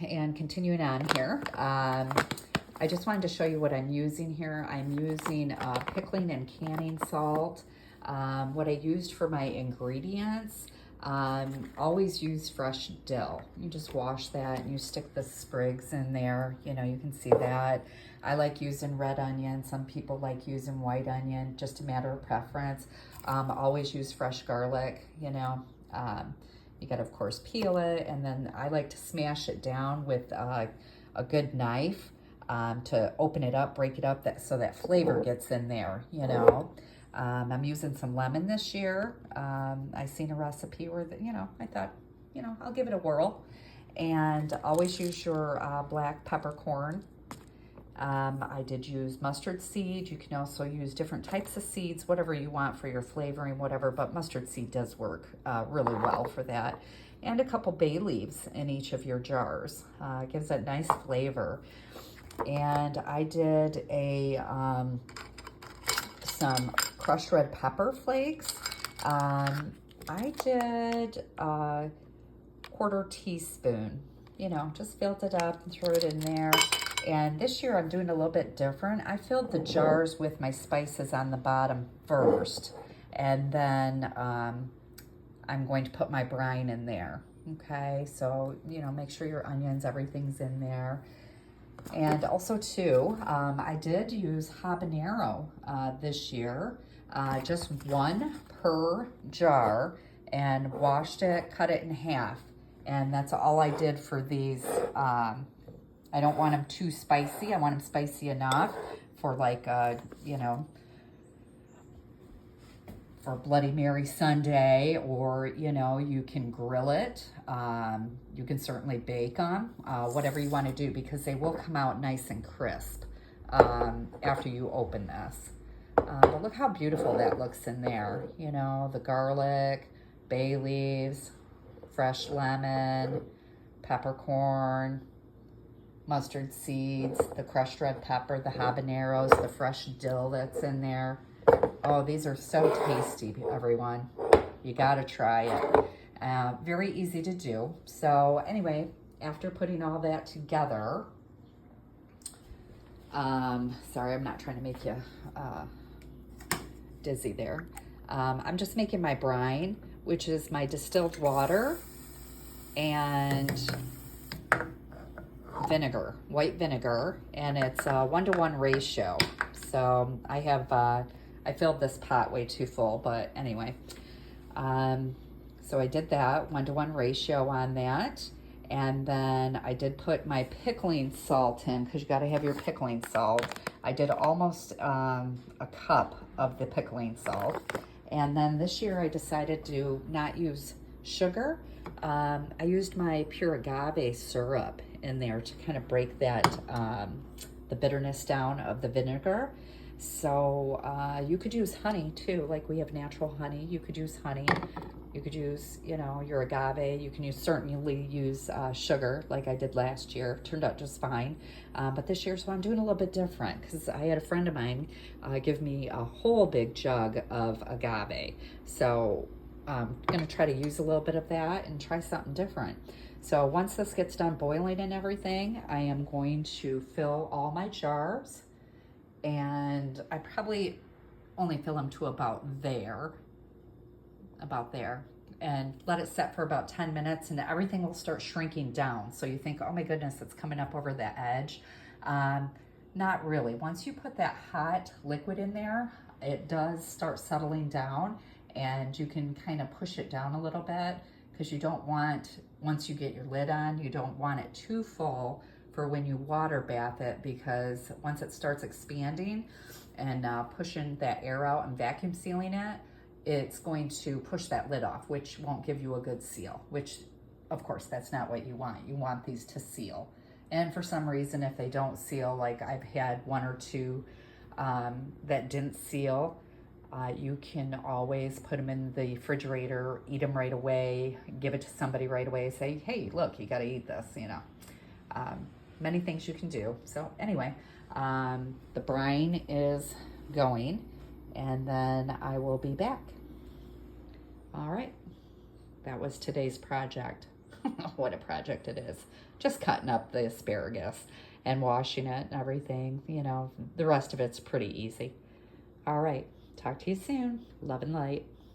and continuing on here, I just wanted to show you what I'm using here. I'm using pickling and canning salt. What I used for my ingredients, always use fresh dill. You just wash that and you stick the sprigs in there. You know, you can see that. I like using red onion. Some people like using white onion, just a matter of preference. Always use fresh garlic, you know. You gotta, of course, peel it, and then I like to smash it down with a good knife to open it up, break it up, so that flavor gets in there, you know. I'm using some lemon this year. I seen a recipe where, you know, I thought, you know, I'll give it a whirl. And always use your black peppercorn. I did use mustard seed. You can also use different types of seeds, whatever you want for your flavoring, whatever, but mustard seed does work really well for that. And a couple bay leaves in each of your jars. It gives a nice flavor. And I did some crushed red pepper flakes. I did a 1/4 teaspoon, you know, just filled it up and threw it in there. And this year I'm doing a little bit different. I filled the jars with my spices on the bottom first, and then I'm going to put my brine in there. Okay, so, you know, make sure your onions, everything's in there. And also too, I did use habanero this year, just 1 per jar, and washed it, cut it in half. And that's all I did for these. I don't want them too spicy. I want them spicy enough for, like, you know, for Bloody Mary Sunday, or, you know, you can grill it. You can certainly bake them, whatever you want to do, because they will come out nice and crisp after you open this. But look how beautiful that looks in there. You know, the garlic, bay leaves, fresh lemon, peppercorn, mustard seeds, the crushed red pepper, the habaneros, the fresh dill that's in there. Oh, these are so tasty, everyone. You gotta try it. Very easy to do. So anyway, after putting all that together, sorry, I'm not trying to make you dizzy there. I'm just making my brine, which is my distilled water and vinegar, white vinegar, and it's a 1-to-1 ratio. So I filled this pot way too full, but anyway. So I did that 1-to-1 ratio on that. And then I did put my pickling salt in, because you got to have your pickling salt. I did almost a cup of the pickling salt. And then this year I decided to not use sugar. I used my pure agave syrup in there to kind of break that, the bitterness down of the vinegar. So you could use honey too, like we have natural honey. You could use honey. You could use, you know, your agave. You can certainly use sugar, like I did last year. Turned out just fine. But this year, so I'm doing a little bit different, because I had a friend of mine give me a whole big jug of agave. So I'm going to try to use a little bit of that and try something different. So once this gets done boiling and everything, I am going to fill all my jars. And I probably only fill them to about there, and let it set for about 10 minutes, and everything will start shrinking down. So you think, oh my goodness, it's coming up over the edge. Not really. Once you put that hot liquid in there, it does start settling down, and you can kind of push it down a little bit, because you don't want, once you get your lid on, you don't want it too full for when you water bath it, because once it starts expanding and pushing that air out and vacuum sealing it, it's going to push that lid off, which won't give you a good seal, which of course that's not what you want. You want these to seal. And for some reason, if they don't seal, like I've had 1 or 2 that didn't seal, you can always put them in the refrigerator, eat them right away, give it to somebody right away, say, hey, look, you got to eat this, you know. Many things you can do. So anyway, the brine is going, and then I will be back. All right, that was today's project. what a project it is. Just cutting up the asparagus and washing it and everything. You know, the rest of it's pretty easy. All right. Talk to you soon. Love and light.